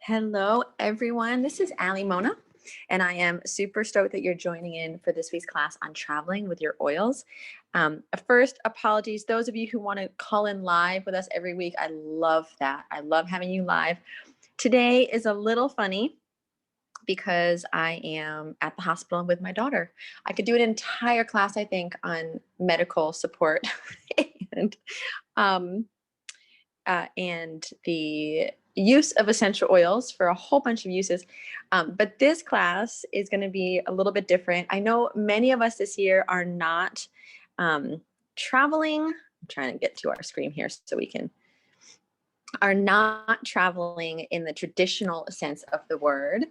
Hello, everyone. This is Ali Mona, and I am super stoked that you're joining in for this week's class on traveling with your oils. First, apologies. Those of you who want to call in live with us every week, I love that. I love having you live. Today is a little funny because I am at the hospital with my daughter. I could do an entire class, I think, on medical support and um, and the use of essential oils for a whole bunch of uses. But this class is going to be a little bit different. I know many of us this year are not traveling. I'm trying to get to our screen here so we can, are not traveling in the traditional sense of the word.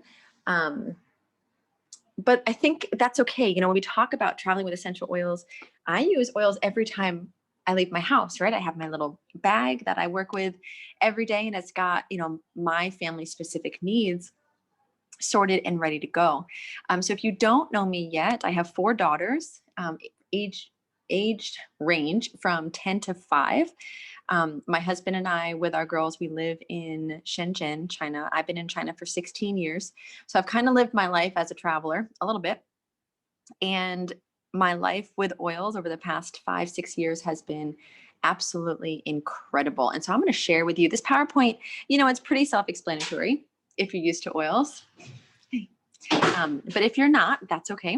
But I think that's okay. You know, when we talk about traveling with essential oils, I use oils every time I leave my house, right? I have my little bag that I work with every day, and it's got, my family specific needs sorted and ready to go. So if you don't know me yet, I have four daughters, aged range from 10 to 5. My husband and I, with our girls, we live in Shenzhen, China. I've been in China for 16 years. So I've kind of lived my life as a traveler a little bit. And my life with oils over the past 5-6 years has been absolutely incredible. And so I'm going to share with you this PowerPoint. It's pretty self-explanatory if you're used to oils. But if you're not, that's okay.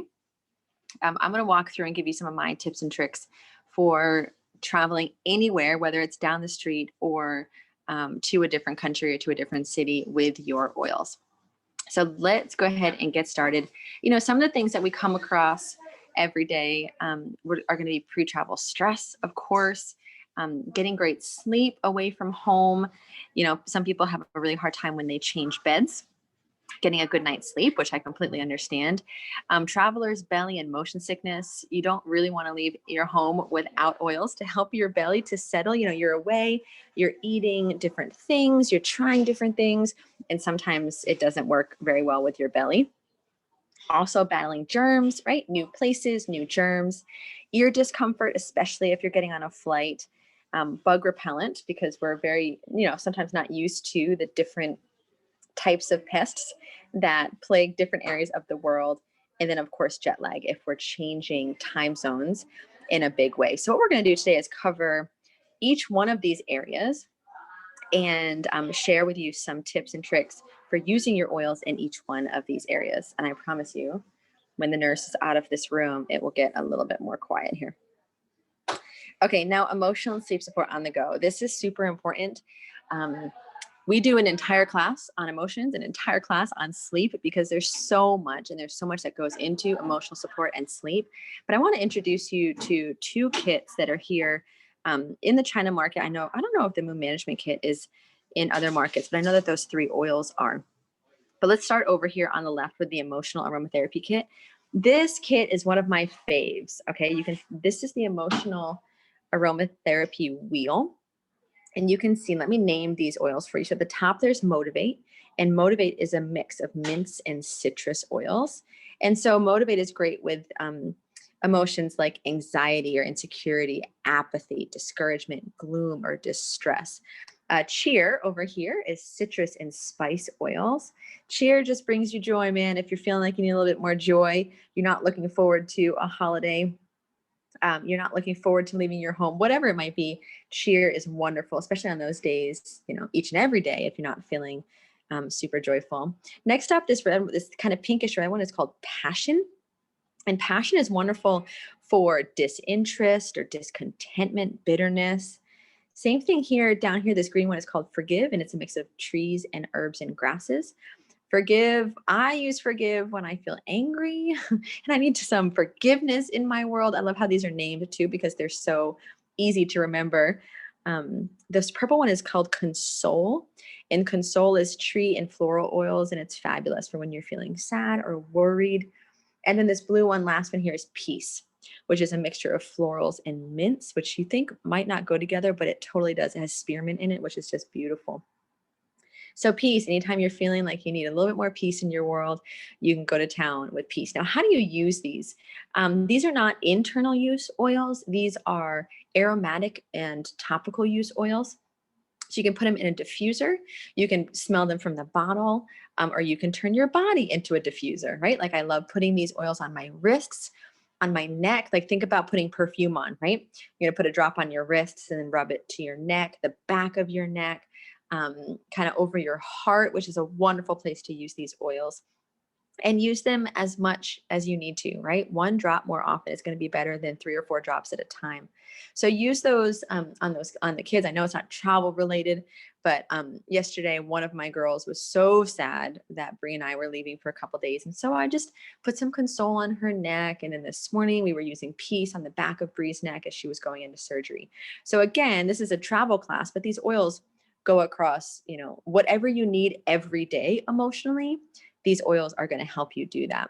I'm going to walk through and give you some of my tips and tricks for traveling anywhere, whether it's down the street or to a different country or to a different city with your oils. So let's go ahead and get started. Some of the things that we come across every day are going to be pre-travel stress, of course, getting great sleep away from home. Some people have a really hard time when they change beds, getting a good night's sleep, which I completely understand. Traveler's belly and motion sickness. You don't really want to leave your home without oils to help your belly to settle. You're away, you're eating different things, you're trying different things, and sometimes it doesn't work very well with your belly. Also battling germs, right? New places, new germs, ear discomfort, especially if you're getting on a flight. Bug repellent, because we're very, sometimes not used to the different types of pests that plague different areas of the world. And then, of course, jet lag if we're changing time zones in a big way. So what we're going to do today is cover each one of these areas and share with you some tips and tricks for using your oils in each one of these areas. And I promise you, when the nurse is out of this room, it will get a little bit more quiet here. Okay, now emotional and sleep support on the go. This is super important. We do an entire class on emotions, an entire class on sleep, because there's so much that goes into emotional support and sleep. But I want to introduce you to two kits that are here in the China market. I don't know if the Mood Management Kit is in other markets, but I know that those 3 oils are. But let's start over here on the left with the Emotional Aromatherapy Kit. This kit is one of my faves. Okay, this is the Emotional Aromatherapy Wheel. And you can see, let me name these oils for you. So at the top, there's Motivate. And Motivate is a mix of mints and citrus oils. And so Motivate is great with emotions like anxiety or insecurity, apathy, discouragement, gloom, or distress. Cheer over here is citrus and spice oils. Cheer just brings you joy, man. If you're feeling like you need a little bit more joy, you're not looking forward to a holiday, you're not looking forward to leaving your home, whatever it might be, cheer is wonderful, especially on those days, each and every day if you're not feeling super joyful. Next up, this kind of pinkish red one is called Passion. And Passion is wonderful for disinterest or discontentment, bitterness. Same thing here, down here, this green one is called Forgive, and it's a mix of trees and herbs and grasses. Forgive. I use Forgive when I feel angry and I need some forgiveness in my world. I love how these are named too, because they're so easy to remember. This purple one is called Console, and Console is tree and floral oils, and it's fabulous for when you're feeling sad or worried. And then this blue one, last one here, is Peace, which is a mixture of florals and mints, which you think might not go together, but it totally does. It has spearmint in it, which is just beautiful. So peace, anytime you're feeling like you need a little bit more peace in your world, you can go to town with Peace. Now, how do you use these? These are not internal use oils. These are aromatic and topical use oils. So you can put them in a diffuser. You can smell them from the bottle, or you can turn your body into a diffuser, right? Like I love putting these oils on my wrists, on my neck. Like think about putting perfume on, right? You're gonna put a drop on your wrists and then rub it to your neck, the back of your neck, kind of over your heart, which is a wonderful place to use these oils, and use them as much as you need to, right? One drop more often is going to be better than 3 or 4 drops at a time. So use those on the kids. I know it's not travel related, but yesterday one of my girls was so sad that Brie and I were leaving for a couple days, and so I just put some Console on her neck. And then this morning we were using Peace on the back of Brie's neck as she was going into surgery. So again, this is a travel class, but these oils go across, whatever you need every day emotionally. These oils are going to help you do that.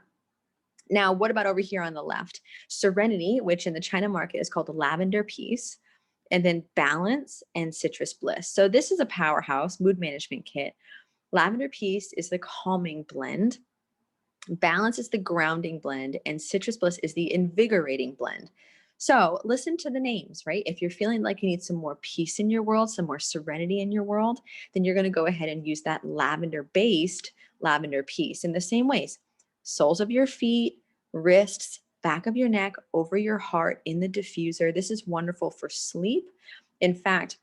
Now, what about over here on the left? Serenity, which in the China market is called Lavender Peace, and then Balance and Citrus Bliss. So this is a powerhouse mood management kit. Lavender Peace is the calming blend. Balance is the grounding blend, and Citrus Bliss is the invigorating blend. So listen to the names, right? If you're feeling like you need some more peace in your world, some more serenity in your world, then you're going to go ahead and use that lavender-based Lavender Peace in the same ways. Soles of your feet, wrists, back of your neck, over your heart, in the diffuser. This is wonderful for sleep. In fact,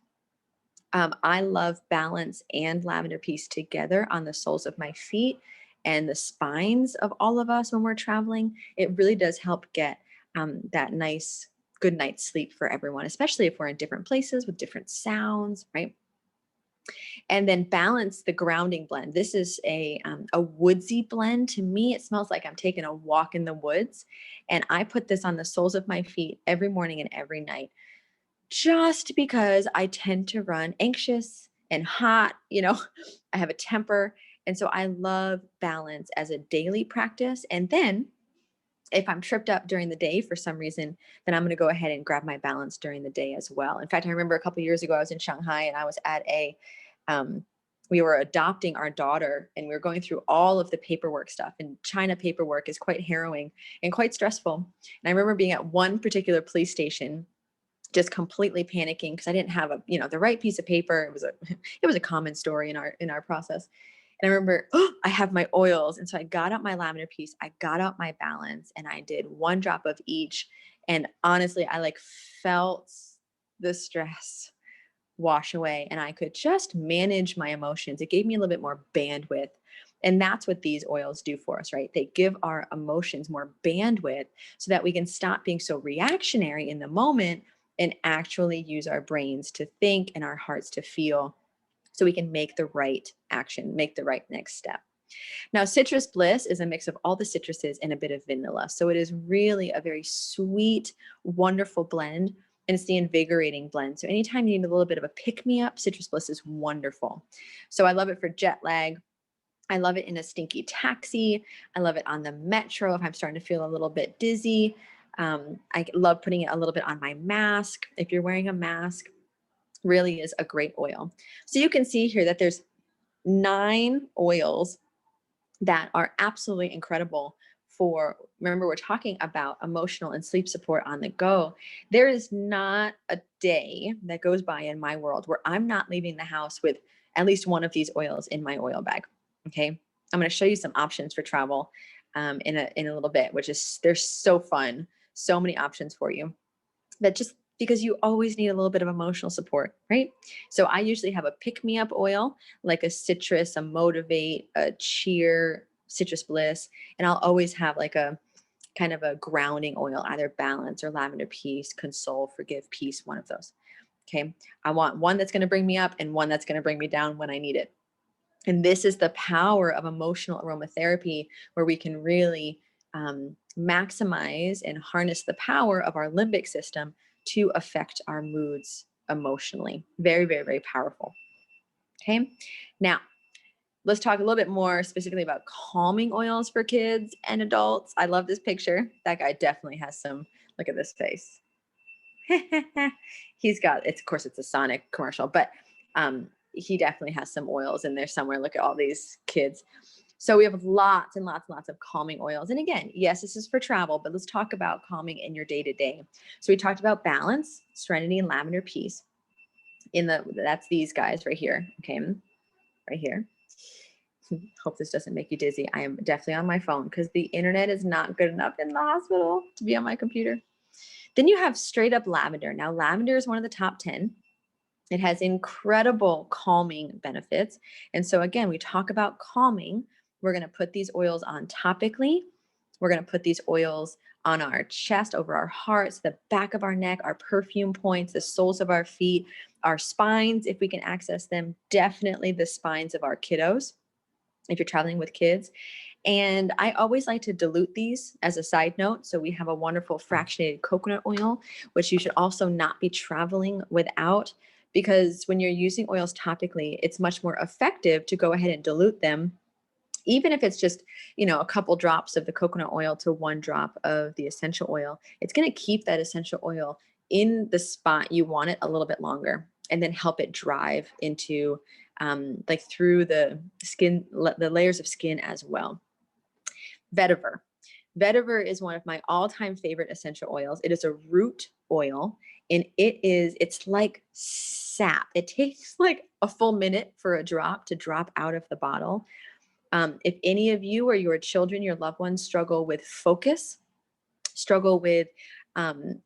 I love Balance and Lavender Peace together on the soles of my feet and the spines of all of us when we're traveling. It really does help get that nice good night's sleep for everyone, especially if we're in different places with different sounds, right? And then Balance, the grounding blend. This is a woodsy blend. To me, it smells like I'm taking a walk in the woods. And I put this on the soles of my feet every morning and every night, just because I tend to run anxious and hot. I have a temper. And so I love Balance as a daily practice. And then if I'm tripped up during the day for some reason, then I'm going to go ahead and grab my Balance during the day as well. In fact, I remember a couple of years ago, I was in Shanghai and I was at um, we were adopting our daughter and we were going through all of the paperwork stuff. And China paperwork is quite harrowing and quite stressful. And I remember being at one particular police station just completely panicking because I didn't have the right piece of paper. It was a common story in our process. And I remember, I have my oils. And so I got out my Lavender Peace, I got out my Balance, and I did one drop of each. And honestly, I felt the stress wash away and I could just manage my emotions. It gave me a little bit more bandwidth. And that's what these oils do for us, right? They give our emotions more bandwidth so that we can stop being so reactionary in the moment and actually use our brains to think and our hearts to feel, so we can make the right action, make the right next step. Now, Citrus Bliss is a mix of all the citruses and a bit of vanilla. So it is really a very sweet, wonderful blend. And it's the invigorating blend. So anytime you need a little bit of a pick-me-up, Citrus Bliss is wonderful. So I love it for jet lag. I love it in a stinky taxi. I love it on the metro if I'm starting to feel a little bit dizzy. I love putting it a little bit on my mask. If you're wearing a mask, really is a great oil. So you can see here that there's 9 oils that are absolutely incredible for, remember, we're talking about emotional and sleep support on the go. There is not a day that goes by in my world where I'm not leaving the house with at least one of these oils in my oil bag. Okay. I'm going to show you some options for travel in a little bit, which is, they're so fun. So many options for you, that just because you always need a little bit of emotional support, right? So I usually have a pick-me-up oil, like a citrus, a motivate, a cheer, Citrus Bliss, and I'll always have like a kind of a grounding oil, either Balance or Lavender Peace, Console, Forgive, Peace, one of those. Okay. I want one that's going to bring me up and one that's going to bring me down when I need it. And this is the power of emotional aromatherapy, where we can really maximize and harness the power of our limbic system to affect our moods emotionally. Very, very, very powerful. Okay. Now, let's talk a little bit more specifically about calming oils for kids and adults. I love this picture. That guy definitely has some, look at this face. He's got, it's, of course, it's a Sonic commercial, but he definitely has some oils in there somewhere. Look at all these kids. So we have lots and lots and lots of calming oils. And again, yes, this is for travel, but let's talk about calming in your day-to-day. So we talked about Balance, Serenity, and Lavender Peace. That's these guys right here. Okay. Right here. Hope this doesn't make you dizzy. I am definitely on my phone because the internet is not good enough in the hospital to be on my computer. Then you have straight up lavender. Now, lavender is one of the top 10. It has incredible calming benefits. And so, again, we talk about calming. We're going to put these oils on topically. We're going to put these oils on our chest, over our hearts, the back of our neck, our perfume points, the soles of our feet, our spines, if we can access them, definitely the spines of our kiddos if you're traveling with kids. And I always like to dilute these as a side note. So we have a wonderful fractionated coconut oil, which you should also not be traveling without, because when you're using oils topically, it's much more effective to go ahead and dilute them. Even if it's just, a couple drops of the coconut oil to one drop of the essential oil, it's going to keep that essential oil in the spot you want it a little bit longer and then help it drive into like through the skin, the layers of skin as well. Vetiver. Vetiver is one of my all-time favorite essential oils. It is a root oil, and it's like sap. It takes like a full minute for a drop to drop out of the bottle. If any of you or your children, your loved ones struggle with focus, struggle with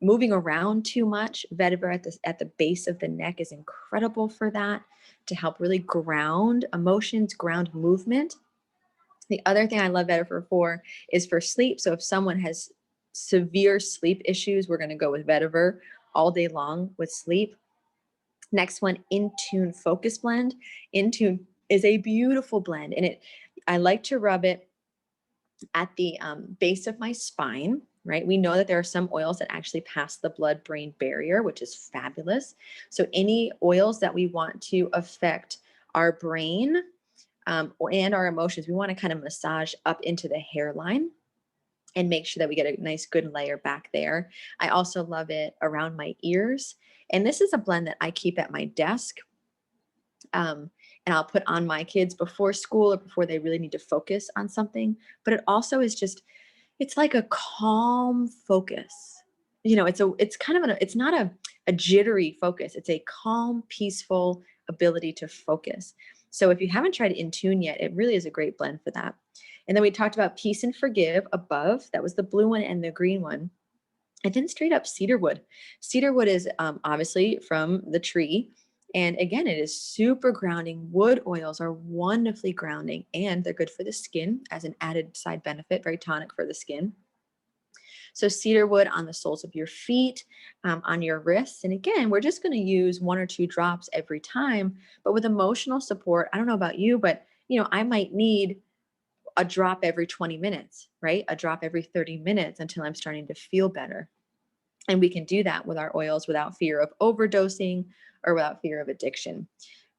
moving around too much, vetiver at the base of the neck is incredible for that, to help really ground emotions, ground movement. The other thing I love vetiver for is for sleep. So if someone has severe sleep issues, we're going to go with vetiver all day long with sleep. Next one, Intune Focus Blend. Intune is a beautiful blend, and I like to rub it at the base of my spine, right? We know that there are some oils that actually pass the blood-brain barrier, which is fabulous. So any oils that we want to affect our brain and our emotions, we want to kind of massage up into the hairline and make sure that we get a nice good layer back there. I also love it around my ears. And this is a blend that I keep at my desk. And I'll put on my kids before school or before they really need to focus on something. But it also is it's like a calm focus. It's kind of it's not a jittery focus. It's a calm, peaceful ability to focus. So if you haven't tried Intune yet, it really is a great blend for that. And then we talked about Peace and Forgive above. That was the blue one and the green one. And then straight up cedarwood. Cedarwood is obviously from the tree. And again, it is super grounding. Wood oils are wonderfully grounding, and they're good for the skin as an added side benefit, very tonic for the skin. So cedarwood on the soles of your feet, on your wrists. And again, we're just going to use 1 or 2 drops every time. But with emotional support, I don't know about you, but I might need a drop every 20 minutes, right? A drop every 30 minutes until I'm starting to feel better. And we can do that with our oils without fear of overdosing or without fear of addiction,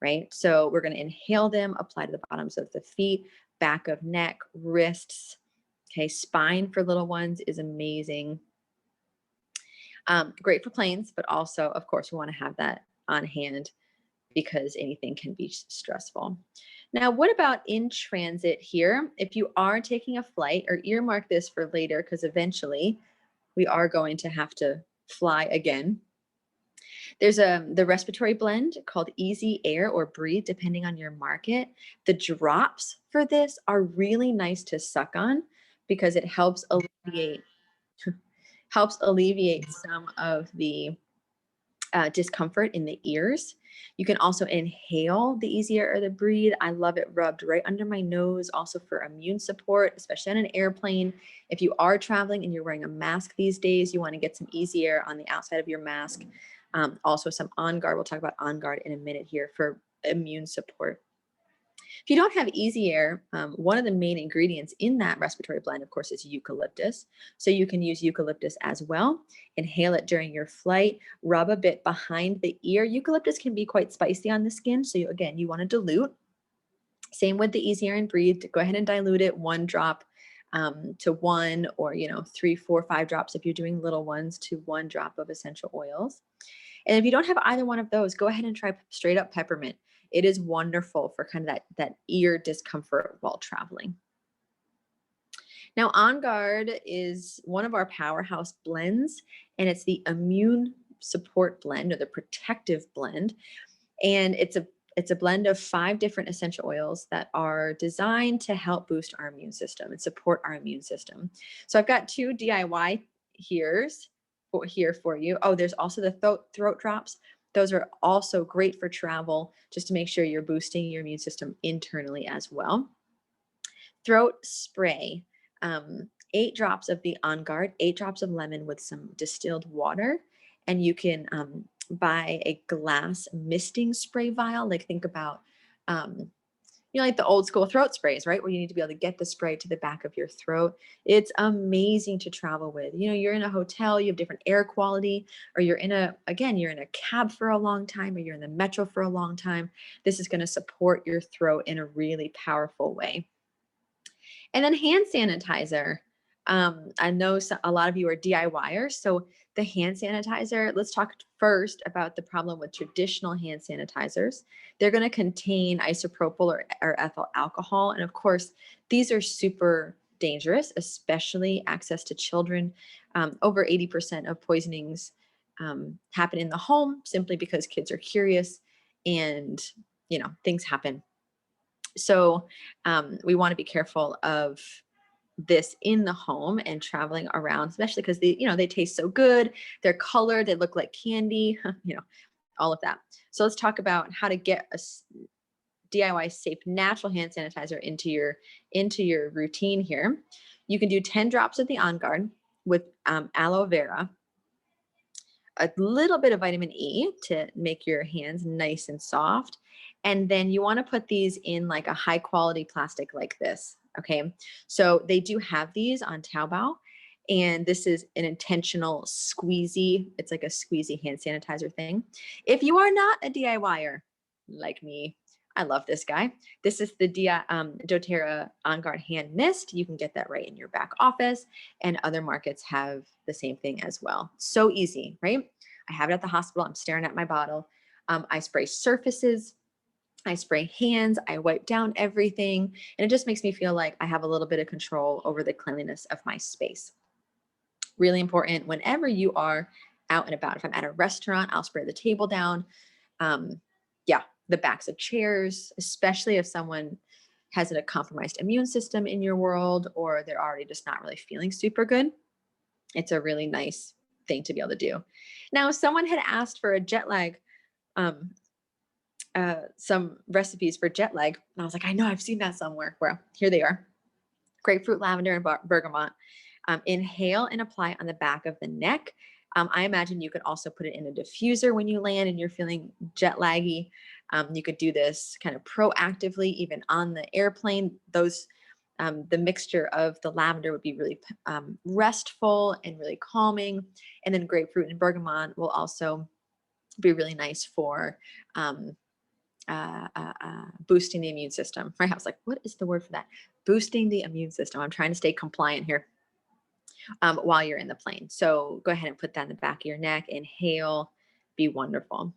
right? So we're going to inhale them, apply to the bottoms of the feet, back of neck, wrists. Okay, spine for little ones is amazing. Great for planes, but also, of course, we want to have that on hand because anything can be stressful. Now, what about in transit here? If you are taking a flight, or earmark this for later, because eventually we are going to have to fly again. There's the respiratory blend called Easy Air or Breathe, depending on your market. The drops for this are really nice to suck on because it helps alleviate some of the discomfort in the ears. You can also inhale the Easy Air or the Breathe. I love it rubbed right under my nose, also for immune support, especially on an airplane. If you are traveling and you're wearing a mask these days, you want to get some Easy Air on the outside of your mask. Also some On Guard. We'll talk about On Guard in a minute here for immune support. If you don't have Easy Air, one of the main ingredients in that respiratory blend, of course, is eucalyptus. So you can use eucalyptus as well. Inhale it during your flight. Rub a bit behind the ear. Eucalyptus can be quite spicy on the skin. So again, you want to dilute. Same with the Easy Air and Breathe. Go ahead and dilute it 1 drop to 1, or 3, 4, 5 drops if you're doing little ones, to 1 drop of essential oils. And if you don't have either one of those, go ahead and try straight up peppermint. It is wonderful for kind of that ear discomfort while traveling. Now, On Guard is one of our powerhouse blends, and it's the immune support blend, or the protective blend. And it's a blend of 5 different essential oils that are designed to help boost our immune system and support our immune system. So I've got 2 DIY here for you. Oh, there's also the throat drops. Those are also great for travel, just to make sure you're boosting your immune system internally as well. Throat spray, 8 drops of the On Guard, 8 drops of lemon with some distilled water. And you can buy a glass misting spray vial. Like, think about, um, like the old school throat sprays, right? Where you need to be able to get the spray to the back of your throat. It's amazing to travel with. You're in a hotel, you have different air quality, or you're in a cab for a long time, or you're in the metro for a long time. This is going to support your throat in a really powerful way. And then hand sanitizer. I know a lot of you are DIYers. So the hand sanitizer, let's talk first about the problem with traditional hand sanitizers. They're going to contain isopropyl or ethyl alcohol. And of course, these are super dangerous, especially access to children. Over 80% of poisonings happen in the home simply because kids are curious and, things happen. So we want to be careful of this in the home and traveling around, especially because they taste so good. They're colored, they look like candy, all of that. So let's talk about how to get a DIY safe natural hand sanitizer into your routine here. You can do 10 drops of the On Guard with aloe vera, a little bit of vitamin E to make your hands nice and soft. And then you want to put these in like a high quality plastic like this. Okay. So they do have these on Taobao. And this is an intentional squeezy. It's like a squeezy hand sanitizer thing. If you are not a DIYer like me, I love this guy. This is the doTERRA On Guard Hand Mist. You can get that right in your back office, and other markets have the same thing as well. So easy, right? I have it at the hospital. I'm staring at my bottle. I spray surfaces. I spray hands. I wipe down everything. And it just makes me feel like I have a little bit of control over the cleanliness of my space. Really important whenever you are out and about. If I'm at a restaurant, I'll spray the table down. The backs of chairs, especially if someone has a compromised immune system in your world, or they're already just not really feeling super good. It's a really nice thing to be able to do. Now, someone had asked for a jet lag, some recipes for jet lag. And I was like, I know I've seen that somewhere. Well, here they are. Grapefruit, lavender, and bergamot. Inhale and apply on the back of the neck. I imagine you could also put it in a diffuser when you land and you're feeling jet laggy. You could do this kind of proactively, even on the airplane. The mixture of the lavender would be really restful and really calming. And then grapefruit and bergamot will also be really nice for boosting the immune system. Right? I was like, what is the word for that? Boosting the immune system. I'm trying to stay compliant here. While you're in the plane. So go ahead and put that in the back of your neck. Inhale, be wonderful.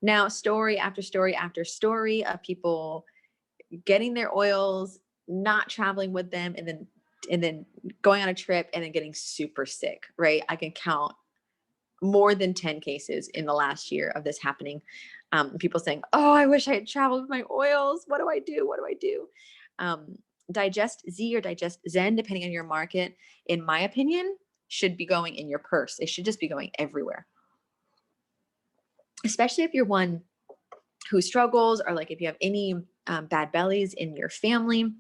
Now, story after story after story of people getting their oils, not traveling with them, and then going on a trip and then getting super sick, right? I can count more than 10 cases in the last year of this happening. People saying, oh, I wish I had traveled with my oils. What do I do? What do I do? Digest Z or Digest Zen, depending on your market, in my opinion, should be going in your purse. It should just be going everywhere. Especially if you're one who struggles, or like if you have any bad bellies in your family.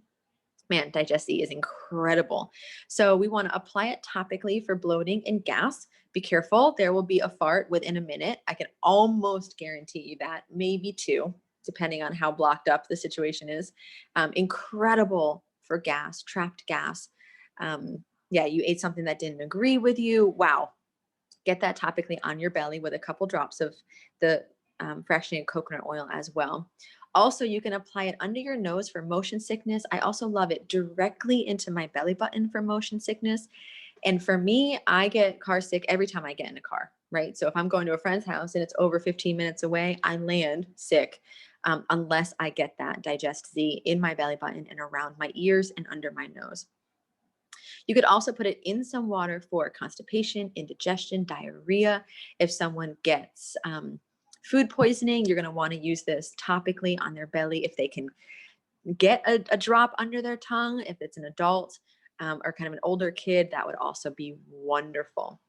Man, Digest Z is incredible. So we want to apply it topically for bloating and gas. Be careful. There will be a fart within a minute. I can almost guarantee you that, maybe 2, depending on how blocked up the situation is. Incredible for gas, trapped gas. You ate something that didn't agree with you. Wow. Get that topically on your belly with a couple drops of the fractionated coconut oil as well. Also, you can apply it under your nose for motion sickness. I also love it directly into my belly button for motion sickness. And for me, I get car sick every time I get in a car, right? So if I'm going to a friend's house and it's over 15 minutes away, I land sick unless I get that Digest Z in my belly button and around my ears and under my nose. You could also put it in some water for constipation, indigestion, diarrhea. If someone gets food poisoning, you're going to want to use this topically on their belly if they can get a drop under their tongue. If it's an adult or kind of an older kid, that would also be wonderful.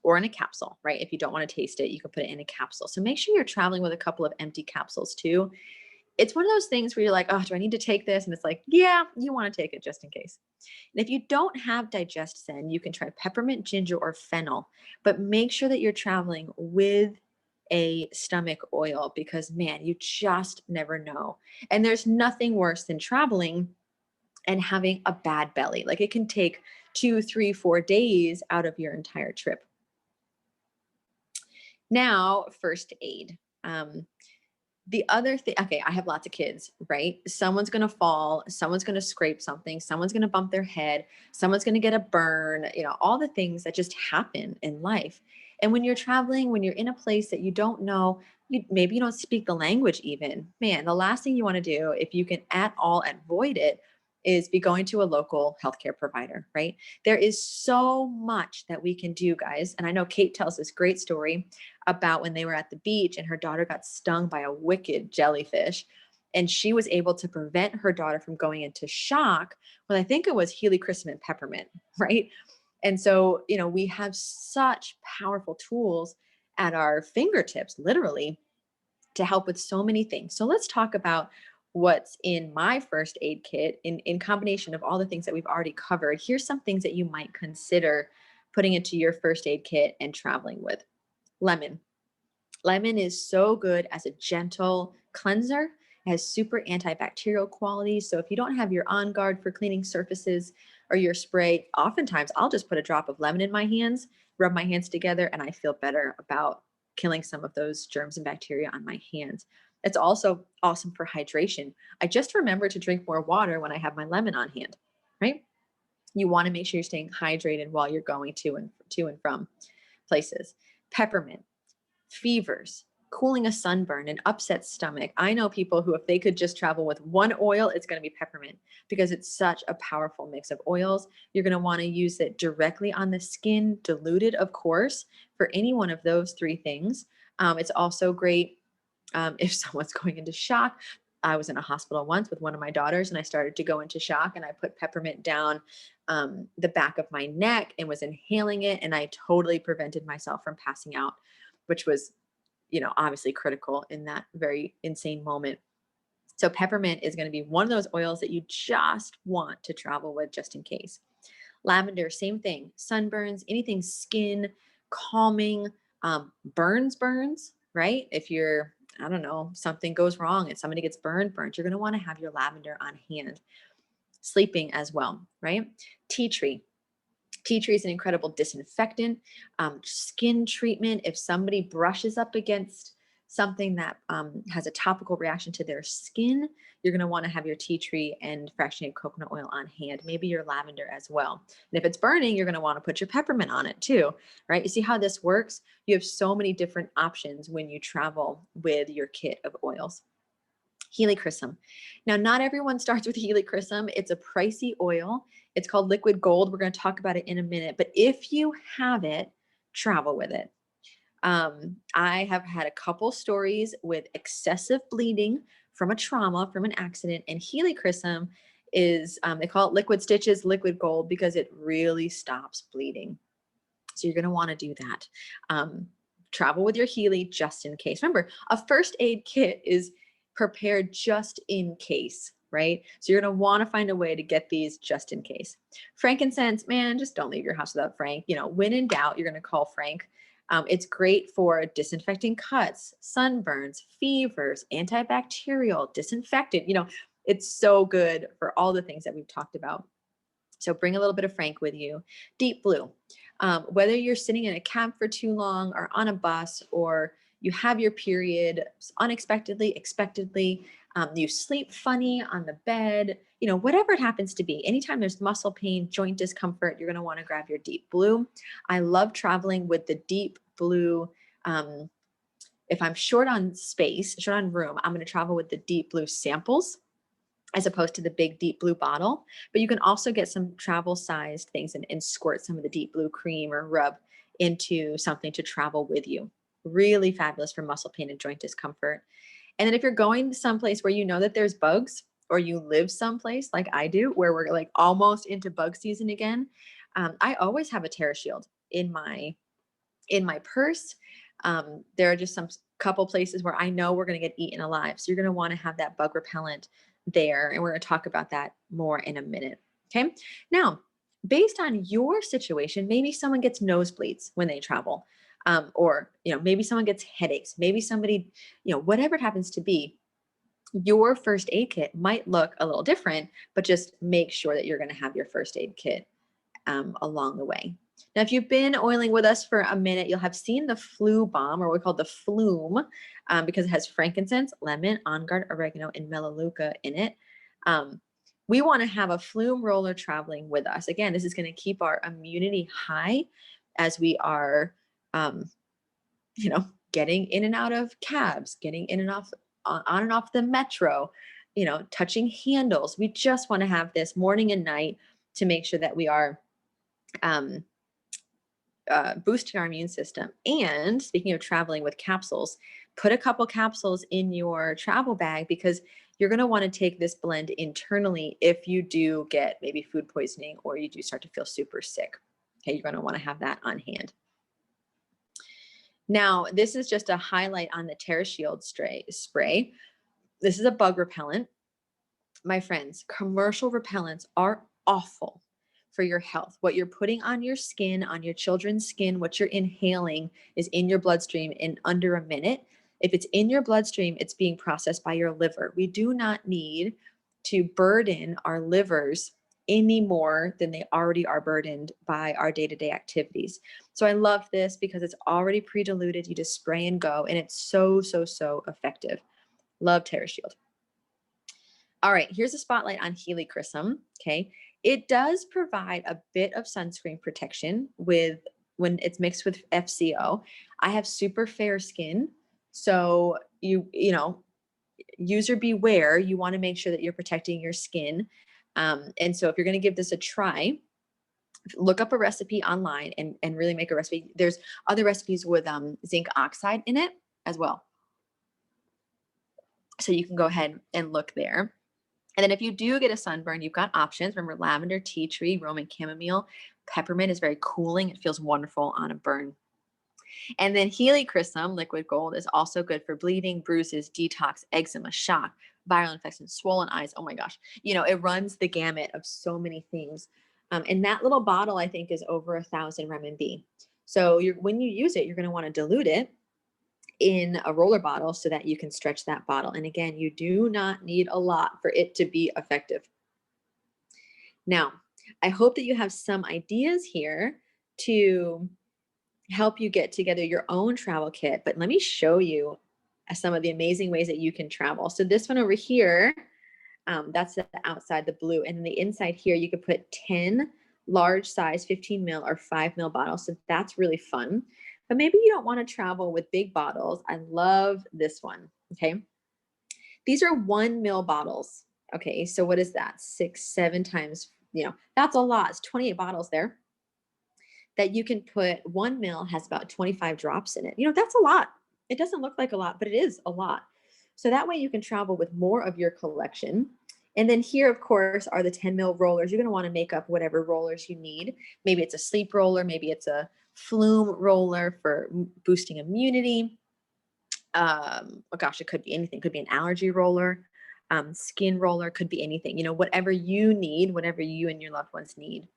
Or in a capsule, right? If you don't want to taste it, you can put it in a capsule. So make sure you're traveling with a couple of empty capsules too. It's one of those things where you're like, oh, do I need to take this? And it's like, yeah, you want to take it just in case. And if you don't have DigestZen, you can try peppermint, ginger, or fennel, but make sure that you're traveling with a stomach oil because, man, you just never know. And there's nothing worse than traveling and having a bad belly. Like it can take 2, 3, 4 days out of your entire trip. Now, first aid. The other thing, okay, I have lots of kids, right? Someone's going to fall, someone's going to scrape something, someone's going to bump their head, someone's going to get a burn, all the things that just happen in life. And when you're traveling, when you're in a place that you don't know, maybe you don't speak the language even, man, the last thing you want to do, if you can at all avoid it, is be going to a local healthcare provider, right? There is so much that we can do, guys. And I know Kate tells this great story about when they were at the beach and her daughter got stung by a wicked jellyfish. And she was able to prevent her daughter from going into shock with, I think it was helichrysum and peppermint, right? And so, we have such powerful tools at our fingertips, literally, to help with so many things. So let's talk about what's in my first aid kit in combination of all the things that we've already covered. Here's some things that you might consider putting into your first aid kit and traveling with. Lemon. Lemon is so good as a gentle cleanser. It has super antibacterial qualities. So if you don't have your On Guard for cleaning surfaces or your spray, oftentimes I'll just put a drop of lemon in my hands, rub my hands together, and I feel better about killing some of those germs and bacteria on my hands. It's also awesome for hydration. I just remember to drink more water when I have my lemon on hand, right? You want to make sure you're staying hydrated while you're going to and from places. Peppermint, fevers, cooling a sunburn, an upset stomach. I know people who, if they could just travel with one oil, it's going to be peppermint because it's such a powerful mix of oils. You're going to want to use it directly on the skin, diluted, of course, for any one of those three things. It's also great if someone's going into shock. I was in a hospital once with one of my daughters and I started to go into shock and I put peppermint down the back of my neck and was inhaling it. And I totally prevented myself from passing out, which was, obviously critical in that very insane moment. So peppermint is going to be one of those oils that you just want to travel with just in case. Lavender, same thing. Sunburns, anything skin calming, burns, right? If you're, I don't know, something goes wrong and somebody gets burned, you're going to want to have your lavender on hand. Sleeping as well, right? Tea tree. Tea tree is an incredible disinfectant, skin treatment. If somebody brushes up against something that has a topical reaction to their skin, you're going to want to have your tea tree and fractionated coconut oil on hand, maybe your lavender as well. And if it's burning, you're going to want to put your peppermint on it too, right? You see how this works? You have so many different options when you travel with your kit of oils. Helichrysum. Now, not everyone starts with helichrysum. It's a pricey oil. It's called liquid gold. We're going to talk about it in a minute. But if you have it, travel with it. I have had a couple stories with excessive bleeding from a trauma, from an accident, and helichrysum is, they call it liquid stitches, liquid gold, because it really stops bleeding. So you're going to want to do that. Travel with your Healy just in case. Remember, a first aid kit is prepared just in case, right? So you're going to want to find a way to get these just in case. Frankincense, man, just don't leave your house without Frank. When in doubt, you're going to call Frank. It's great for disinfecting cuts, sunburns, fevers, antibacterial, disinfectant. It's so good for all the things that we've talked about. So bring a little bit of Frank with you. Deep Blue. Whether you're sitting in a cab for too long or on a bus or you have your period unexpectedly, expectedly, you sleep funny on the bed, whatever it happens to be, anytime there's muscle pain, joint discomfort, you're going to want to grab your Deep Blue. I love traveling with the Deep Blue. If I'm short on space, short on room, I'm going to travel with the Deep Blue samples as opposed to the big Deep Blue bottle. But you can also get some travel sized things and squirt some of the Deep Blue cream or rub into something to travel with you. Really fabulous for muscle pain and joint discomfort. And then if you're going someplace where you know that there's bugs, or you live someplace like I do, where we're like almost into bug season again, I always have a TerraShield in my purse. There are just some couple places where I know we're going to get eaten alive. So you're going to want to have that bug repellent there. And we're going to talk about that more in a minute. Okay. Now, based on your situation, maybe someone gets nosebleeds when they travel. Or, maybe someone gets headaches, maybe somebody, whatever it happens to be, your first aid kit might look a little different, but just make sure that you're going to have your first aid kit along the way. Now, if you've been oiling with us for a minute, you'll have seen the Flu Bomb, or what we call the Flume, because it has frankincense, lemon, on guard, oregano, and melaleuca in it. We want to have a Flume roller traveling with us. Again, this is going to keep our immunity high as we are, getting in and out of cabs, getting in and off, on and off the metro, touching handles. We just want to have this morning and night to make sure that we are boosting our immune system. And speaking of traveling with capsules, put a couple capsules in your travel bag, because you're going to want to take this blend internally if you do get maybe food poisoning or you do start to feel super sick. Okay, you're going to want to have that on hand. Now, this is just a highlight on the TerraShield spray. This is a bug repellent. My friends, commercial repellents are awful for your health. What you're putting on your skin, on your children's skin, what you're inhaling is in your bloodstream in under a minute. If it's in your bloodstream, it's being processed by your liver. We do not need to burden our livers any more than they already are burdened by our day-to-day activities. So I love this because it's already pre-diluted. You just spray and go, and it's so, so, so effective. Love TerraShield. All right, here's a spotlight on Helichrysum. Okay, it does provide a bit of sunscreen protection when it's mixed with FCO. I have super fair skin, so user beware. You want to make sure that you're protecting your skin. And so if you're going to give this a try, look up a recipe online and really make a recipe. There's other recipes with zinc oxide in it as well. So you can go ahead and look there. And then if you do get a sunburn, you've got options. Remember, lavender, tea tree, Roman chamomile, peppermint is very cooling. It feels wonderful on a burn. And then Helichrysum liquid gold is also good for bleeding, bruises, detox, eczema, shock, viral infections, swollen eyes. Oh my gosh. It runs the gamut of so many things. And that little bottle, I think, is over 1,000 RMB. So when you use it, you're going to want to dilute it in a roller bottle so that you can stretch that bottle. And again, you do not need a lot for it to be effective. Now, I hope that you have some ideas here to help you get together your own travel kit, but let me show you some of the amazing ways that you can travel. So this one over here, that's the outside, the blue, and then the inside here, you could put 10 large size 15 ml or 5 ml bottles. So that's really fun. But maybe you don't want to travel with big bottles. I love this one. Okay. These are 1 ml bottles. Okay. So what is that? 6, 7 times, that's a lot. It's 28 bottles there that you can put. 1 ml has about 25 drops in it. That's a lot. It doesn't look like a lot, but it is a lot. So that way you can travel with more of your collection. And then here, of course, are the 10 ml rollers. You're going to want to make up whatever rollers you need. Maybe it's a sleep roller. Maybe it's a Flume roller for boosting immunity. Oh gosh, it could be anything. It could be an allergy roller, skin roller, could be anything. Whatever you need, whatever you and your loved ones need.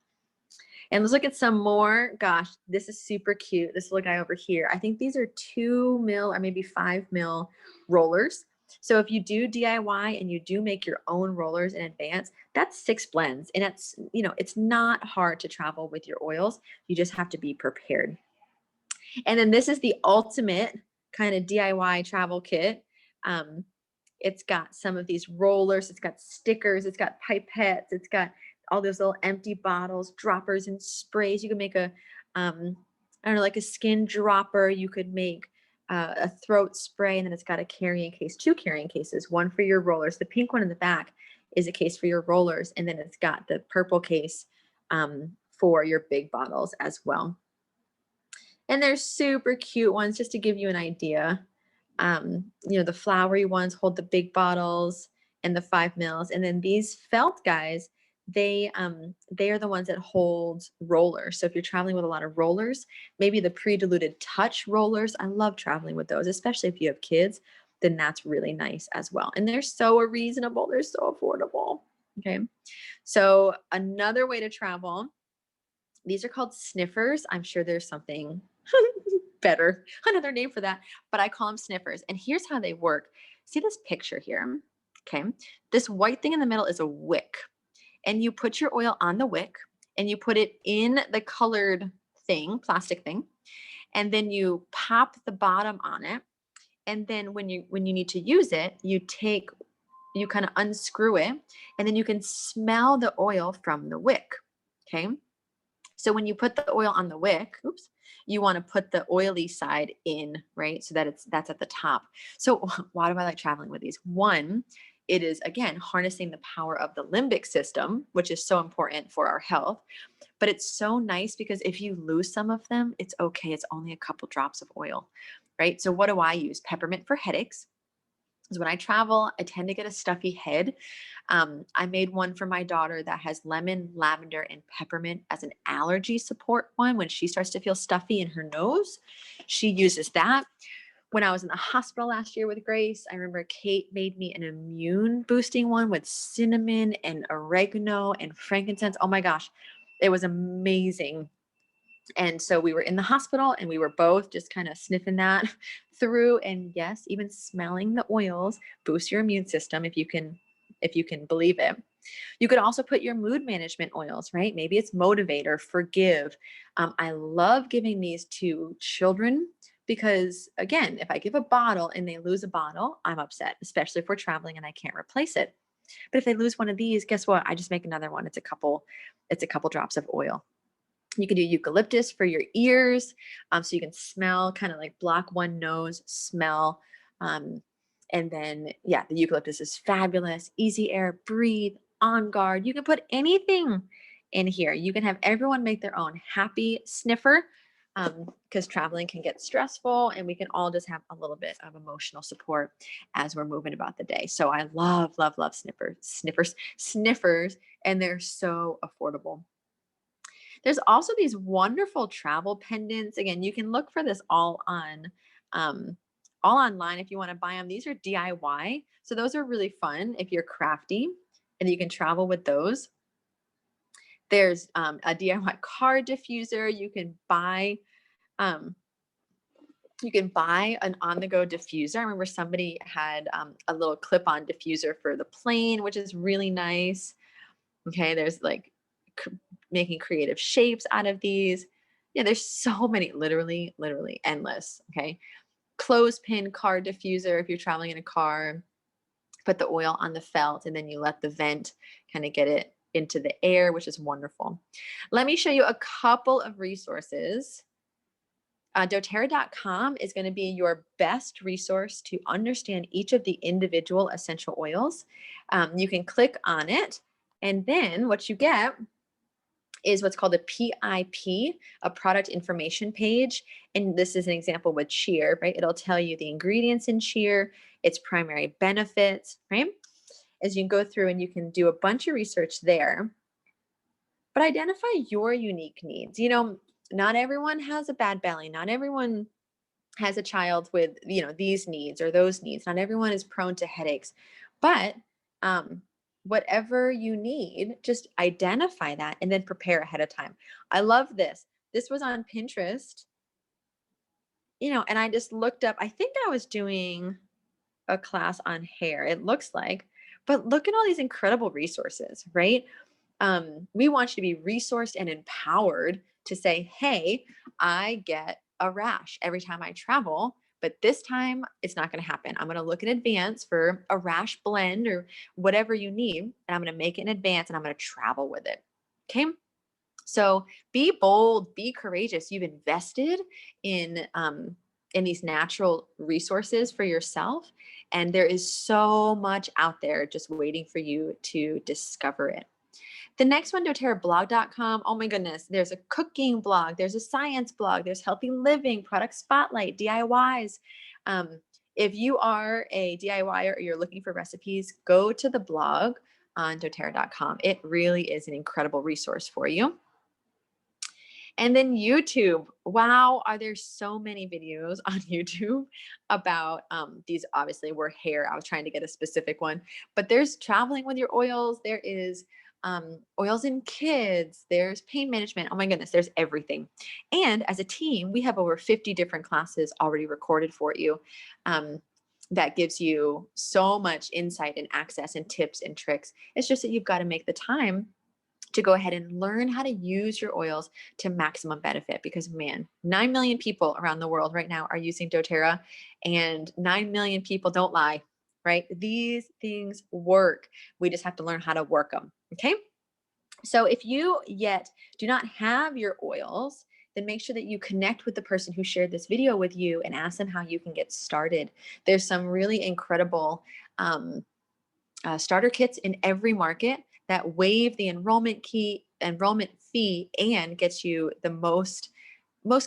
And let's look at some more. Gosh, this is super cute. This little guy over here. I think these are 2 ml or maybe 5 ml rollers. So if you do DIY and you do make your own rollers in advance, that's 6 blends. And it's, it's not hard to travel with your oils. You just have to be prepared. And then this is the ultimate kind of DIY travel kit. It's got some of these rollers. It's got stickers. It's got pipettes. It's got all those little empty bottles, droppers, and sprays. You can make a, I don't know, like a skin dropper. You could make a throat spray, and then it's got a carrying case, 2 carrying cases, one for your rollers. The pink one in the back is a case for your rollers, and then it's got the purple case for your big bottles as well. And there's super cute ones just to give you an idea. The flowery ones hold the big bottles and the 5 mils. And then these felt guys, they are the ones that hold rollers. So if you're traveling with a lot of rollers, maybe the pre-diluted touch rollers, I love traveling with those, especially if you have kids, then that's really nice as well. And they're so reasonable, they're so affordable. Okay. So another way to travel, these are called sniffers. I'm sure there's something better, another name for that, but I call them sniffers. And here's how they work. See this picture here? Okay. This white thing in the middle is a wick, and you put your oil on the wick and you put it in the colored thing, plastic thing, and then you pop the bottom on it. And then when you need to use it, you kind of unscrew it, and then you can smell the oil from the wick. Okay. So when you put the oil on the wick, oops, you want to put the oily side in, right? So that that's at the top. So why do I like traveling with these? One, it is again harnessing the power of the limbic system, which is so important for our health. But it's so nice because if you lose some of them, it's okay. It's only a couple drops of oil, right? So what do I use? Peppermint for headaches. Because when I travel, I tend to get a stuffy head. I made one for my daughter that has lemon, lavender, and peppermint as an allergy support one. When she starts to feel stuffy in her nose, she uses that. When I was in the hospital last year with Grace, I remember Kate made me an immune boosting one with cinnamon and oregano and frankincense. Oh my gosh, it was amazing. And so we were in the hospital and we were both just kind of sniffing that through. And yes, even smelling the oils boosts your immune system if you can believe it. You could also put your mood management oils, right? Maybe it's motivate or forgive. I love giving these to children because again, if I give a bottle and they lose a bottle, I'm upset, especially if we're traveling and I can't replace it. But if they lose one of these, guess what? I just make another one. It's a couple drops of oil. You can do eucalyptus for your ears, so you can smell, kind of like block one nose smell. Um, and then, yeah, the eucalyptus is fabulous. Easy air, breathe, on guard. You can put anything in here. You can have everyone make their own happy sniffer because traveling can get stressful and we can all just have a little bit of emotional support as we're moving about the day. So I love, love, love sniffers, and they're so affordable. There's also these wonderful travel pendants. Again, you can look for this all online if you want to buy them. These are DIY. So those are really fun if you're crafty and you can travel with those. There's a DIY car diffuser. Um, you can buy an on-the-go diffuser. I remember somebody had a little clip-on diffuser for the plane, which is really nice. Okay, there's like making creative shapes out of these. Yeah, there's so many, literally, literally endless. Okay, clothespin car diffuser. If you're traveling in a car, put the oil on the felt and then you let the vent kind of get it into the air, which is wonderful. Let me show you a couple of resources. doTERRA.com is going to be your best resource to understand each of the individual essential oils. You can click on it, and then what you get is what's called a PIP, a product information page. And this is an example with cheer, right? It'll tell you the ingredients in cheer, its primary benefits, right? As you can go through and you can do a bunch of research there, but identify your unique needs. Not everyone has a bad belly. Not everyone has a child with, these needs or those needs. Not everyone is prone to headaches, but um, whatever you need, just identify that and then prepare ahead of time. I love this. This was on Pinterest, and I just looked up, I think I was doing a class on hair, it looks like, but look at all these incredible resources, right? We want you to be resourced and empowered to say, hey, I get a rash every time I travel, but this time it's not going to happen. I'm going to look in advance for a rash blend or whatever you need, and I'm going to make it in advance and I'm going to travel with it. Okay. So be bold, be courageous. You've invested in these natural resources for yourself, and there is so much out there just waiting for you to discover it. The next one, doTERRAblog.com. Oh my goodness. There's a cooking blog. There's a science blog. There's healthy living, product spotlight, DIYs. Um, if you are a DIYer or you're looking for recipes, go to the blog on doTERRA.com. It really is an incredible resource for you. And then YouTube. Wow, are there so many videos on YouTube about these obviously were hair. I was trying to get a specific one, but there's traveling with your oils. There is oils in kids. There's pain management. Oh my goodness, there's everything. And as a team, we have over 50 different classes already recorded for you. That gives you so much insight and access and tips and tricks. It's just that you've got to make the time to go ahead and learn how to use your oils to maximum benefit, because man, 9 million people around the world right now are using doTERRA, and 9 million people don't lie, right? These things work. We just have to learn how to work them. Okay. So if you yet do not have your oils, then make sure that you connect with the person who shared this video with you and ask them how you can get started. There's some really incredible starter kits in every market that waive the enrollment fee and gets you the most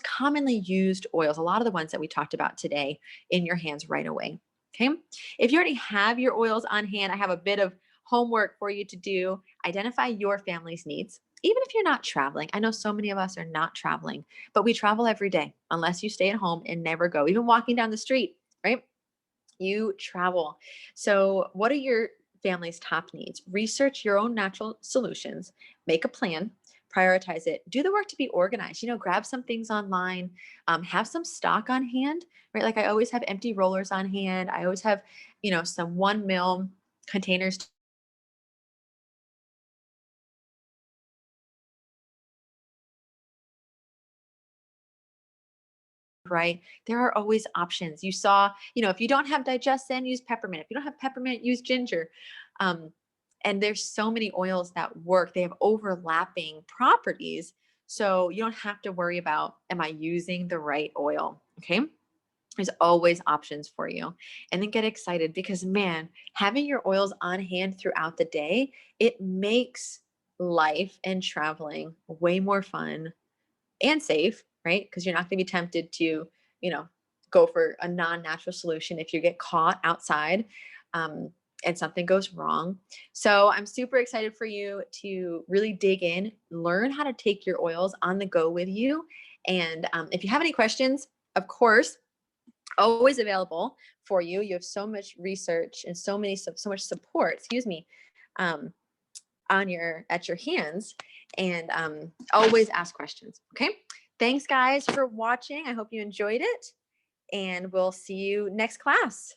commonly used oils, a lot of the ones that we talked about today, in your hands right away. Okay. If you already have your oils on hand, I have a bit of homework for you to do. Identify your family's needs. Even if you're not traveling, I know so many of us are not traveling, but we travel every day unless you stay at home and never go, even walking down the street, right? You travel. So, what are your family's top needs? Research your own natural solutions, make a plan, prioritize it, do the work to be organized. Grab some things online, have some stock on hand, right? Like I always have empty rollers on hand. I always have, some 1 ml containers, right? There are always options. You saw, if you don't have digestin, use peppermint. If you don't have peppermint, use ginger. Um, and there's so many oils that work. They have overlapping properties. So you don't have to worry about, am I using the right oil? Okay. There's always options for you. And then get excited because, man, having your oils on hand throughout the day, it makes life and traveling way more fun and safe, right? Because you're not going to be tempted to, you know, go for a non-natural solution if you get caught outside um, and something goes wrong. So I'm super excited for you to really dig in, learn how to take your oils on the go with you. And if you have any questions, of course, always available for you. You have so much research and so much support, excuse me, um, at your hands, and always ask questions. Okay. Thanks guys for watching. I hope you enjoyed it, and we'll see you next class.